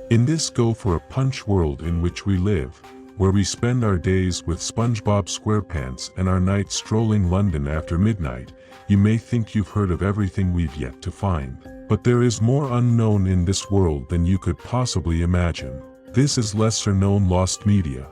In this go-for-a-punch world in which we live, where we spend our days with SpongeBob SquarePants and our nights strolling London after midnight, you may think you've heard of everything we've yet to find. But there is more unknown in this world than you could possibly imagine. This is lesser-known lost media.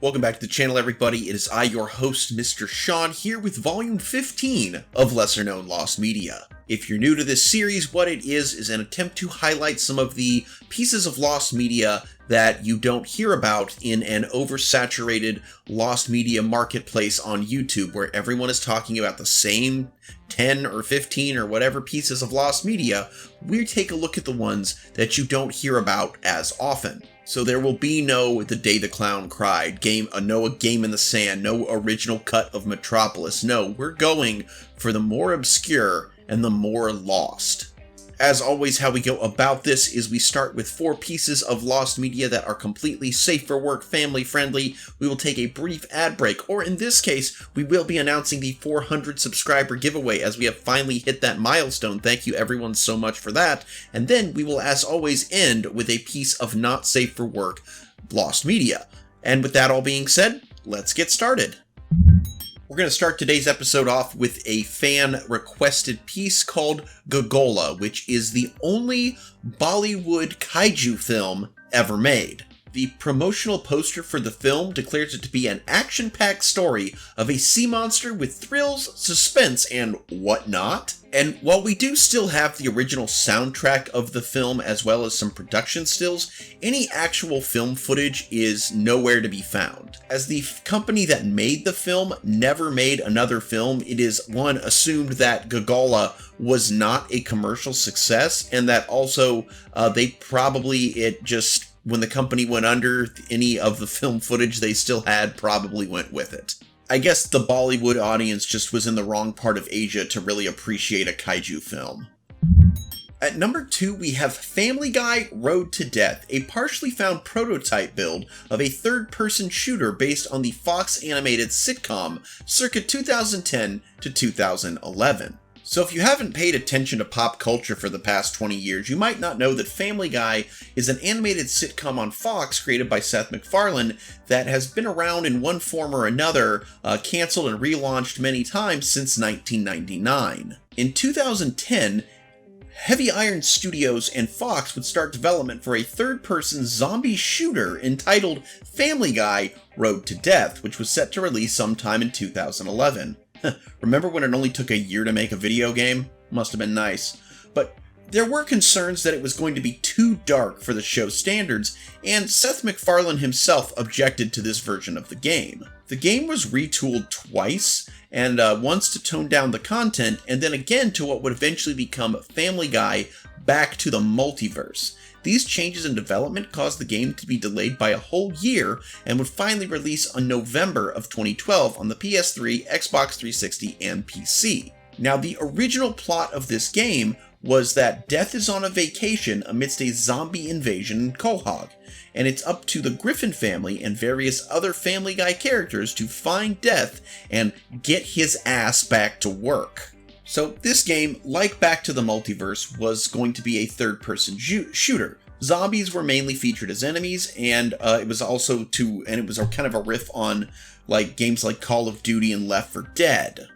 Welcome back to the channel, everybody. It is I, your host, Mr. Sean, here with Volume 15 of Lesser Known Lost Media. If you're new to this series, what it is an attempt to highlight some of the pieces of lost media that you don't hear about in an oversaturated lost media marketplace on YouTube, where everyone is talking about the same 10 or 15 or whatever pieces of lost media. We take a look at the ones that you don't hear about as often. So there will be no The Day the Clown Cried, no A Game in the Sand, no original cut of Metropolis. No, we're going for the more obscure and the more lost. As always, how we go about this is we start with 4 pieces of lost media that are completely safe for work, family friendly. We will take a brief ad break, or in this case, we will be announcing the 400 subscriber giveaway as we have finally hit that milestone. Thank you everyone so much for that. And then we will, as always, end with a piece of not safe for work lost media. And with that all being said, let's get started. We're going to start today's episode off with a fan-requested piece called Gagola, which is the only Bollywood kaiju film ever made. The promotional poster for the film declares it to be an action-packed story of a sea monster with thrills, suspense, and whatnot. And while we do still have the original soundtrack of the film as well as some production stills, any actual film footage is nowhere to be found. As the company that made the film never made another film, it is assumed that Gagola was not a commercial success, and that also when the company went under, any of the film footage they still had probably went with it. I guess the Bollywood audience just was in the wrong part of Asia to really appreciate a kaiju film. At number 2, we have Family Guy Road to Death, a partially found prototype build of a third-person shooter based on the Fox animated sitcom circa 2010 to 2011. So if you haven't paid attention to pop culture for the past 20 years, you might not know that Family Guy is an animated sitcom on Fox created by Seth MacFarlane that has been around in one form or another, canceled and relaunched many times since 1999. In 2010, Heavy Iron Studios and Fox would start development for a third-person zombie shooter entitled Family Guy Road to Death, which was set to release sometime in 2011. Remember when it only took a year to make a video game? Must have been nice. But there were concerns that it was going to be too dark for the show's standards, and Seth MacFarlane himself objected to this version of the game. The game was retooled twice, and once to tone down the content, and then again to what would eventually become Family Guy Back to the Multiverse. These changes in development caused the game to be delayed by a whole year and would finally release in November of 2012 on the PS3, Xbox 360, and PC. Now, the original plot of this game was that Death is on a vacation amidst a zombie invasion in Quahog, and it's up to the Griffin family and various other Family Guy characters to find Death and get his ass back to work. So this game, like Back to the Multiverse, was going to be a third-person shooter. Zombies were mainly featured as enemies, and it was kind of a riff on games like Call of Duty and Left 4 Dead.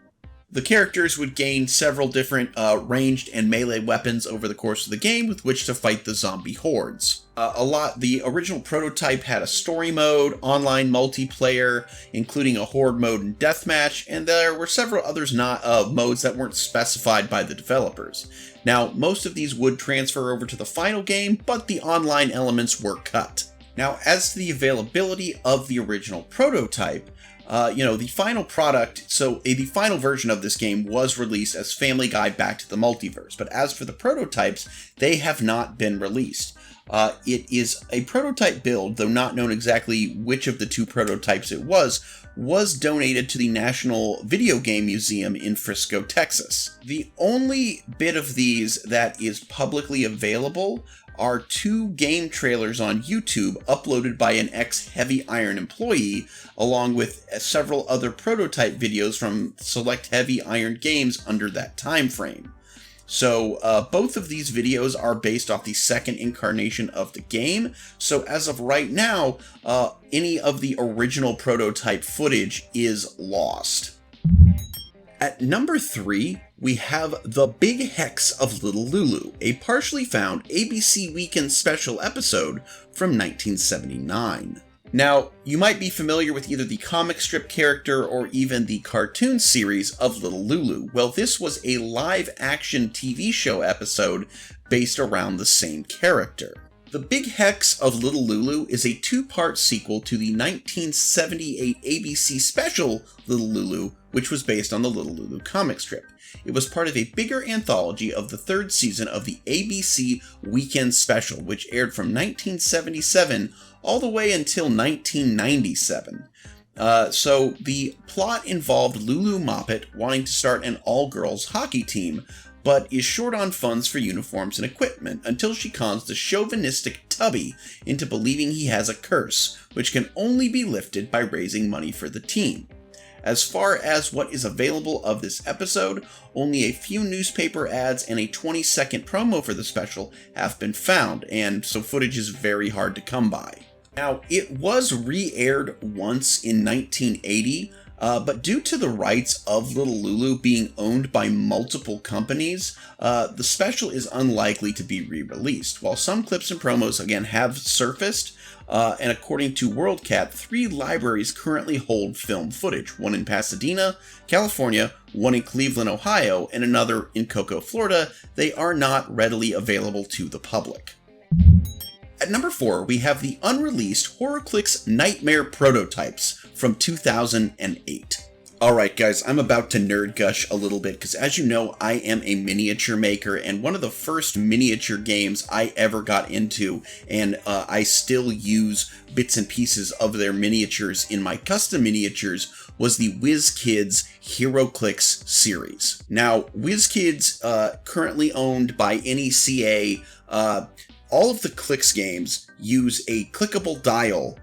The characters would gain several different ranged and melee weapons over the course of the game with which to fight the zombie hordes. The original prototype had a story mode, online multiplayer, including a horde mode and deathmatch, and there were several others modes that weren't specified by the developers. Now, most of these would transfer over to the final game, but the online elements were cut. Now, as to the availability of the original prototype, the final product, the final version of this game was released as Family Guy Back to the Multiverse, but as for the prototypes, they have not been released. It is a prototype build, though not known exactly which of the 2 prototypes it was donated to the National Video Game Museum in Frisco, Texas. The only bit of these that is publicly available are 2 game trailers on YouTube uploaded by an ex-Heavy Iron employee, along with several other prototype videos from select Heavy Iron games under that time frame. So both of these videos are based off the second incarnation of the game. So as of right now, any of the original prototype footage is lost. At number 3, we have The Big Hex of Little Lulu, a partially found ABC Weekend special episode from 1979. Now, you might be familiar with either the comic strip character or even the cartoon series of Little Lulu. Well, this was a live-action TV show episode based around the same character. The Big Hex of Little Lulu is a 2-part sequel to the 1978 ABC special Little Lulu, which was based on the Little Lulu comic strip. It was part of a bigger anthology of the 3rd season of the ABC Weekend Special, which aired from 1977 all the way until 1997. So the plot involved Lulu Moppet wanting to start an all-girls hockey team, but is short on funds for uniforms and equipment until she cons the chauvinistic Tubby into believing he has a curse, which can only be lifted by raising money for the team. As far as what is available of this episode, only a few newspaper ads and a 20-second promo for the special have been found, and so footage is very hard to come by. Now, it was re-aired once in 1980, but due to the rights of Little Lulu being owned by multiple companies, the special is unlikely to be re-released. While some clips and promos, again, have surfaced, and according to WorldCat, 3 libraries currently hold film footage, one in Pasadena, California, one in Cleveland, Ohio, and another in Cocoa, Florida. They are not readily available to the public. At number 4, we have the unreleased HorrorClix Nightmare Prototypes from 2008. Alright guys, I'm about to nerd gush a little bit because as you know, I am a miniature maker, and one of the first miniature games I ever got into, and I still use bits and pieces of their miniatures in my custom miniatures, was the WizKids HeroClix series. Now, WizKids, currently owned by NECA, all of the Clix games use a clickable dial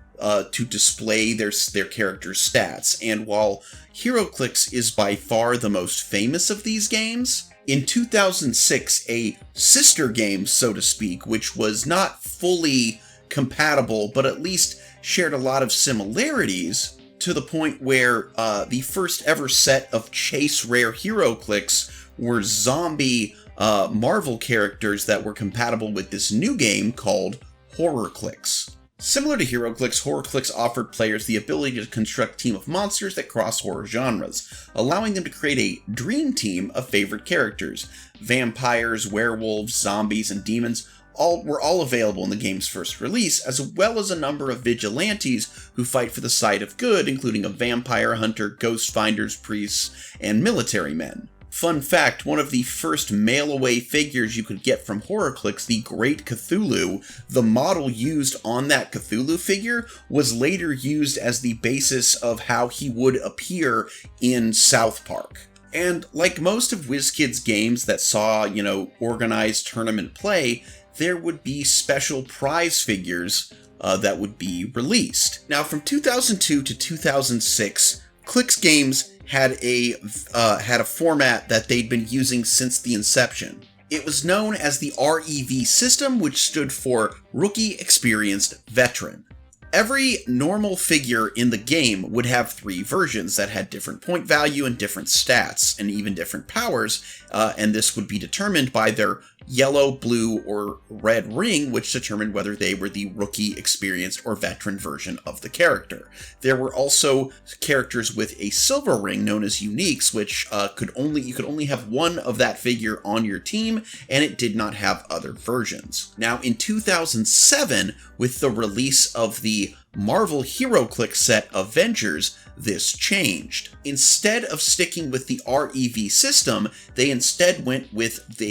to display their characters' stats, and while HeroClix is by far the most famous of these games, in 2006 a sister game, so to speak, which was not fully compatible but at least shared a lot of similarities to the point where the first ever set of Chase Rare HeroClix were zombie Marvel characters that were compatible with this new game called HorrorClix. Similar to HeroClix, HorrorClix offered players the ability to construct a team of monsters that cross horror genres, allowing them to create a dream team of favorite characters. Vampires, werewolves, zombies, and demons were all available in the game's first release, as well as a number of vigilantes who fight for the side of good, including a vampire hunter, ghost finders, priests, and military men. Fun fact, one of the first mail-away figures you could get from HorrorClix, the Great Cthulhu, the model used on that Cthulhu figure was later used as the basis of how he would appear in South Park. And like most of WizKids games that saw, organized tournament play, there would be special prize figures that would be released. Now, from 2002 to 2006, Clix games had a format that they'd been using since the inception. It was known as the REV system, which stood for Rookie Experienced Veteran. Every normal figure in the game would have 3 versions that had different point value and different stats, and even different powers, and this would be determined by their yellow, blue, or red ring, which determined whether they were the rookie, experienced, or veteran version of the character. There were also characters with a silver ring known as uniques, which you could only have one of that figure on your team, and it did not have other versions. Now, in 2007, with the release of the Marvel HeroClix set Avengers, this changed. Instead of sticking with the REV system, they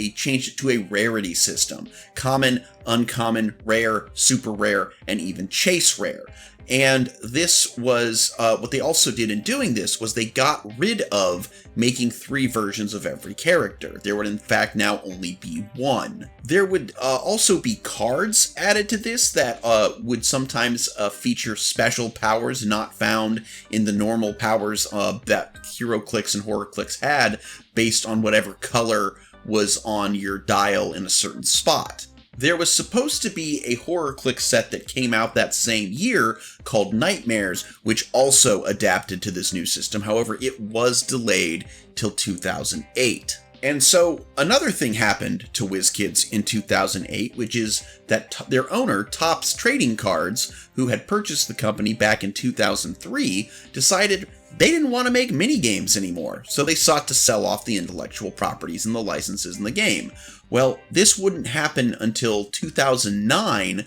changed it to a rarity system. Common, uncommon, rare, super rare, and even chase rare. And this was, what they also did in doing this was they got rid of making 3 versions of every character. There would in fact now only be 1. There would also be cards added to this that would sometimes feature special powers not found in the normal powers that HeroClix and HorrorClix had, based on whatever color was on your dial in a certain spot. There was supposed to be a HorrorClix set that came out that same year called Nightmares, which also adapted to this new system. However, it was delayed till 2008. And so another thing happened to WizKids in 2008, which is that their owner, Topps Trading Cards, who had purchased the company back in 2003, decided they didn't want to make minigames anymore, so they sought to sell off the intellectual properties and the licenses in the game. Well, this wouldn't happen until 2009,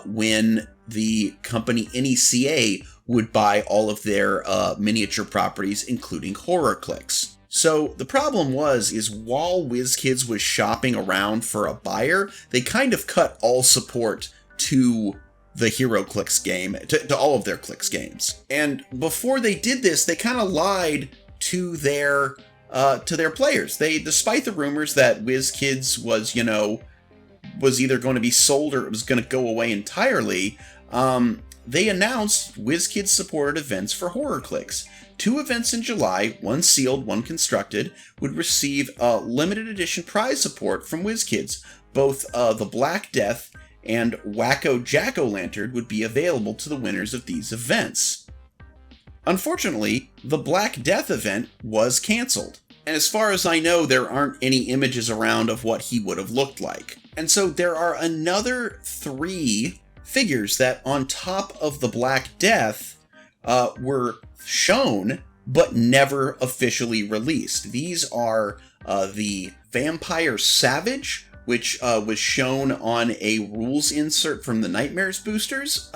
when the company NECA would buy all of their miniature properties, including HorrorClix. So the problem is while WizKids was shopping around for a buyer, they kind of cut all support to the HeroClix game, to all of their Clix games. And before they did this, they kind of lied to their players. Despite the rumors that WizKids was either going to be sold or it was going to go away entirely, they announced WizKids supported events for HorrorClix. 2 events in July, one sealed, one constructed, would receive limited edition prize support from WizKids. Both the Black Death and Wacko Jack-O-Lantern would be available to the winners of these events. Unfortunately, the Black Death event was cancelled, and as far as I know, there aren't any images around of what he would have looked like. And so there are another 3 figures that, on top of the Black Death, were shown but never officially released. These are the Vampire Savage, which was shown on a rules insert from the Nightmares boosters,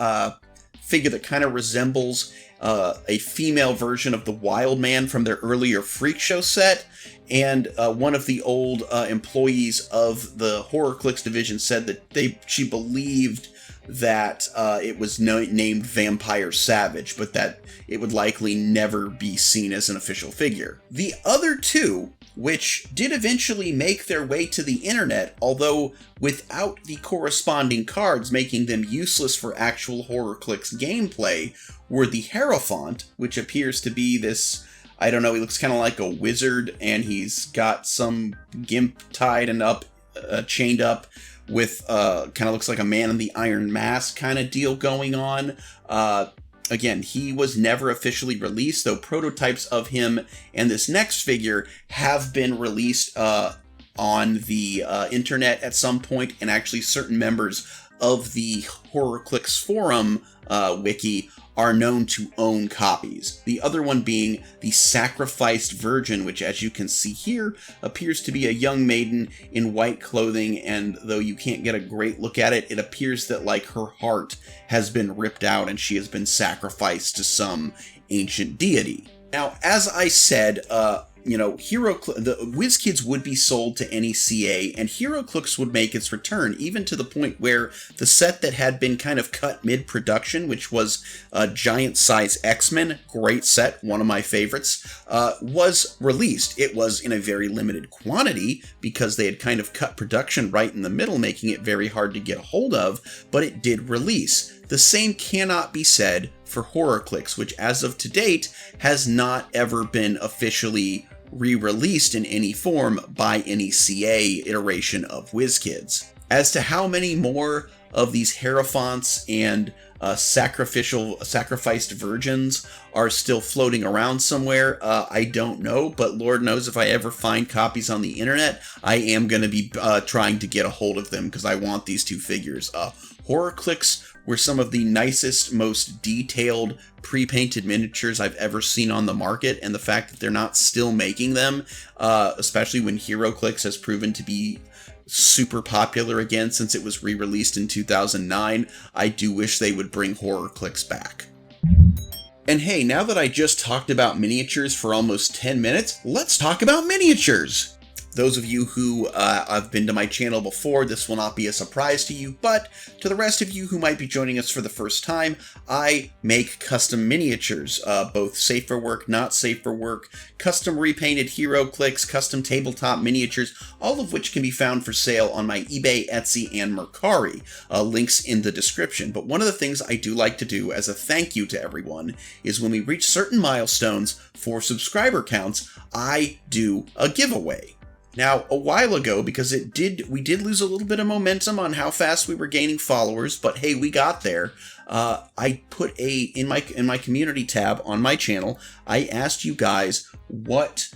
figure that kind of resembles a female version of the Wild Man from their earlier Freak Show set, and one of the old employees of the HorrorClix division said that she believed that it was named Vampire Savage, but that it would likely never be seen as an official figure. The other 2, which did eventually make their way to the internet, although without the corresponding cards, making them useless for actual HorrorClix gameplay, were the Hierophant, which appears to be this, I don't know, he looks kind of like a wizard, and he's got some gimp tied and chained up with kind of looks like a Man in the Iron Mask kind of deal going on. Again, he was never officially released, though prototypes of him and this next figure have been released on the internet at some point, and actually certain members of the HorrorClix forum wiki are known to own copies. The other one being the Sacrificed Virgin, which, as you can see here, appears to be a young maiden in white clothing, and though you can't get a great look at it, it appears that like her heart has been ripped out and she has been sacrificed to some ancient deity. Now, as I said, the WizKids would be sold to NECA, and HeroClix would make its return, even to the point where the set that had been kind of cut mid-production, which was Giant Size X-Men, great set, one of my favorites, was released. It was in a very limited quantity, because they had kind of cut production right in the middle, making it very hard to get a hold of, but it did release. The same cannot be said for HorrorClix, which as of to date has not ever been officially re-released in any form by any CA iteration of WizKids. As to how many more of these Hierophants and sacrificed virgins are still floating around somewhere, I don't know, but Lord knows if I ever find copies on the internet, I am going to be trying to get a hold of them, because I want these 2 figures. HorrorClix were some of the nicest, most detailed, pre-painted miniatures I've ever seen on the market, and the fact that they're not still making them, especially when HeroClix has proven to be super popular again since it was re-released in 2009, I do wish they would bring HorrorClix back. And hey, now that I just talked about miniatures for almost 10 minutes, let's talk about miniatures! Those of you who have been to my channel before, this will not be a surprise to you, but to the rest of you who might be joining us for the first time, I make custom miniatures, both safe for work, not safe for work, custom repainted HeroClix, custom tabletop miniatures, all of which can be found for sale on my eBay, Etsy, and Mercari. Links in the description. But one of the things I do like to do as a thank you to everyone is when we reach certain milestones for subscriber counts, I do a giveaway. Now, a while ago, because we did lose a little bit of momentum on how fast we were gaining followers, but hey, we got there. I put in my community tab on my channel, I asked you guys what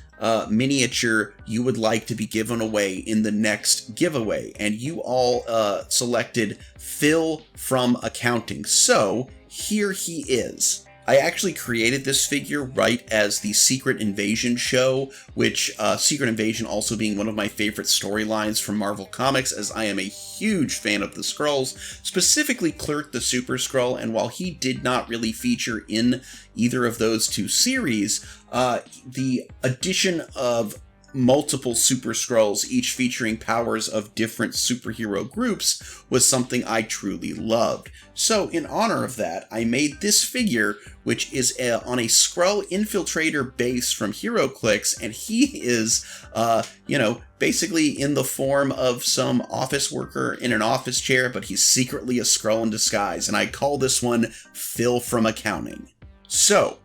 miniature you would like to be given away in the next giveaway, and you all selected Phil from Accounting. So here he is. I actually created this figure right as the Secret Invasion show, which Secret Invasion also being one of my favorite storylines from Marvel Comics, as I am a huge fan of the Skrulls, specifically Clerk the Super Skrull, and while he did not really feature in either of those two series, the addition of multiple Super Skrulls, each featuring powers of different superhero groups, was something I truly loved. So in honor of that, I made this figure, which is on a Skrull Infiltrator base from HeroClix, and he is, basically in the form of some office worker in an office chair, but he's secretly a Skrull in disguise, and I call this one Phil from Accounting. So,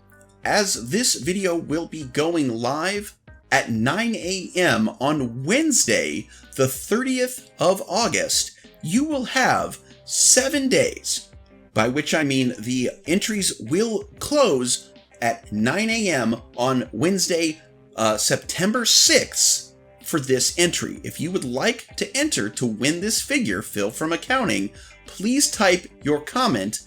as this video will be going live at 9 a.m. on Wednesday, the 30th of August, you will have 7 days, by which I mean the entries will close at 9 a.m. on Wednesday, September 6th for this entry. If you would like to enter to win this figure, Phil from Accounting, please type your comment,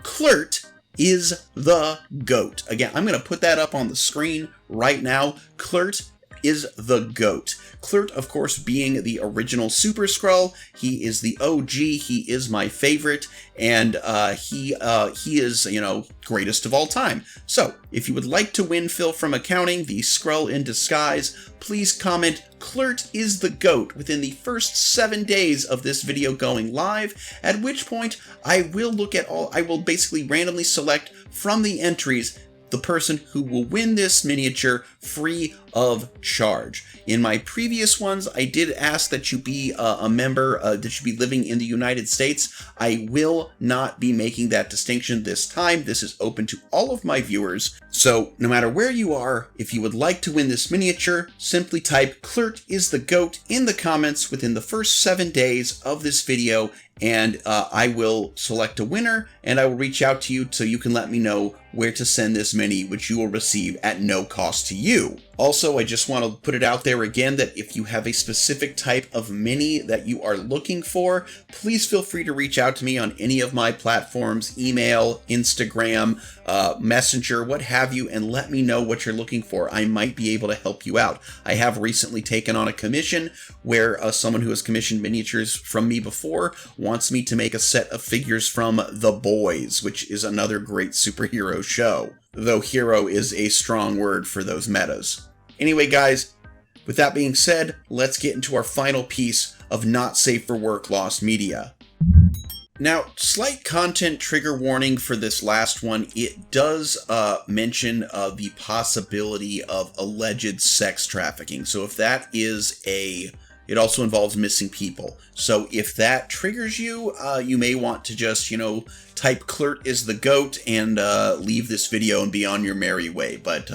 Clert is the GOAT. Again, I'm going to put that up on the screen right now. Clert is the GOAT. Clert, of course, being the original Super Skrull. He is the OG. He is my favorite, and he is, greatest of all time. So, if you would like to win Phil from Accounting, the Skrull in disguise, please comment Clert is the GOAT within the first 7 days of this video going live, at which point I will basically randomly select from the entries the person who will win this miniature free of charge. In my previous ones, I did ask that you be a member, that you be living in the United States. I will not be making that distinction this time. This is open to all of my viewers. So no matter where you are, if you would like to win this miniature, simply type Clert is the GOAT in the comments within the first 7 days of this video, and I will select a winner, and I will reach out to you so you can let me know where to send this mini, which you will receive at no cost to you. Also, I just want to put it out there again that if you have a specific type of mini that you are looking for, please feel free to reach out to me on any of my platforms, email, Instagram, Messenger, what have you, and let me know what you're looking for. I might be able to help you out. I have recently taken on a commission where someone who has commissioned miniatures from me before wants me to make a set of figures from The Boys, which is another great superhero show, though hero is a strong word for those metas. Anyway, guys, with that being said, let's get into our final piece of not safe for work lost media. Now, slight content trigger warning for this last one. It does mention the possibility of alleged sex trafficking. So if that is it also involves missing people. So if that triggers you, you may want to just, type Clert is the GOAT and leave this video and be on your merry way. But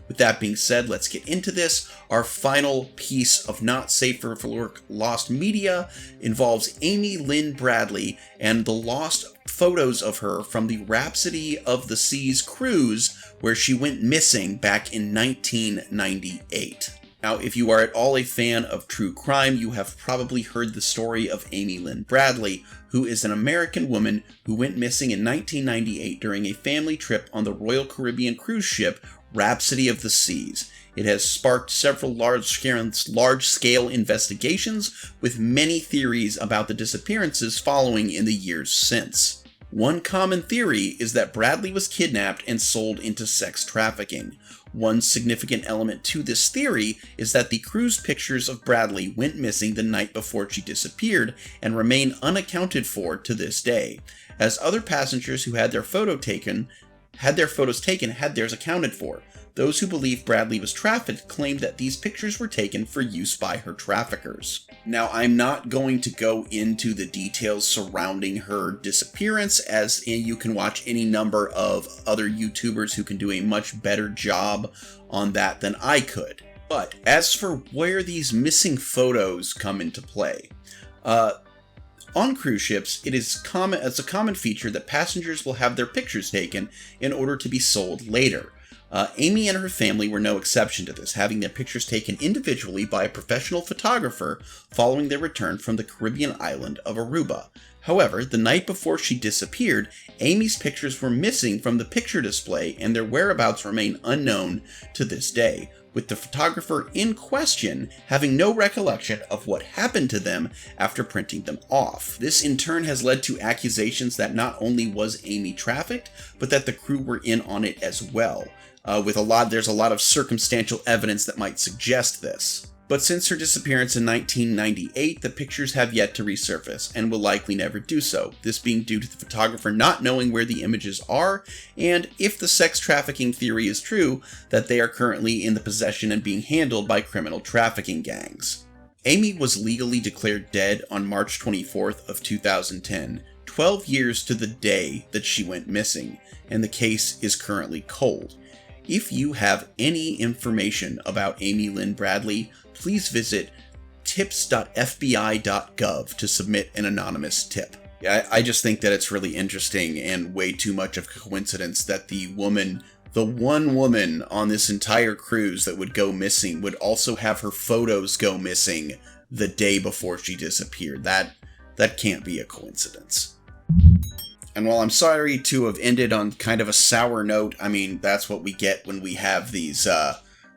with that being said, let's get into this. Our final piece of not safe for work lost media involves Amy Lynn Bradley and the lost photos of her from the Rhapsody of the Seas cruise, where she went missing back in 1998. Now, if you are at all a fan of true crime, you have probably heard the story of Amy Lynn Bradley, who is an American woman who went missing in 1998 during a family trip on the Royal Caribbean cruise ship Rhapsody of the Seas. It has sparked several large-scale investigations, with many theories about the disappearances following in the years since. One common theory is that Bradley was kidnapped and sold into sex trafficking. One significant element to this theory is that the cruise pictures of Bradley went missing the night before she disappeared and remain unaccounted for to this day, as other passengers who had their photos taken had theirs accounted for. Those who believe Bradley was trafficked claim that these pictures were taken for use by her traffickers. Now, I'm not going to go into the details surrounding her disappearance, as you can watch any number of other YouTubers who can do a much better job on that than I could. But as for where these missing photos come into play, on cruise ships, it's a common feature that passengers will have their pictures taken in order to be sold later. Amy and her family were no exception to this, having their pictures taken individually by a professional photographer following their return from the Caribbean island of Aruba. However, the night before she disappeared, Amy's pictures were missing from the picture display and their whereabouts remain unknown to this day, with the photographer in question having no recollection of what happened to them after printing them off. This in turn has led to accusations that not only was Amy trafficked, but that the crew were in on it as well. There's a lot of circumstantial evidence that might suggest this. But since her disappearance in 1998, the pictures have yet to resurface, and will likely never do so, this being due to the photographer not knowing where the images are, and if the sex trafficking theory is true, that they are currently in the possession and being handled by criminal trafficking gangs. Amy was legally declared dead on March 24th of 2010, 12 years to the day that she went missing, and the case is currently cold. If you have any information about Amy Lynn Bradley, please visit tips.fbi.gov to submit an anonymous tip. I just think that it's really interesting and way too much of a coincidence that the one woman on this entire cruise that would go missing would also have her photos go missing the day before she disappeared. That can't be a coincidence. And while I'm sorry to have ended on kind of a sour note, I mean, that's what we get when we have these,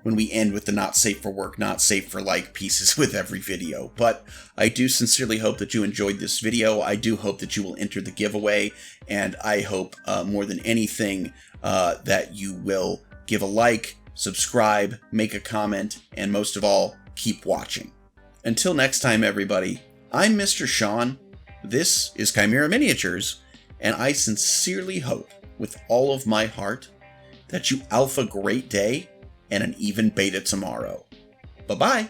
when we end with the not safe for work, not safe for like pieces with every video. But I do sincerely hope that you enjoyed this video. I do hope that you will enter the giveaway. And I hope more than anything that you will give a like, subscribe, make a comment, and most of all, keep watching. Until next time, everybody, I'm Mr. Sean. This is Chimera Miniatures. And I sincerely hope, with all of my heart, that you alpha great day and an even beta tomorrow. Bye-bye!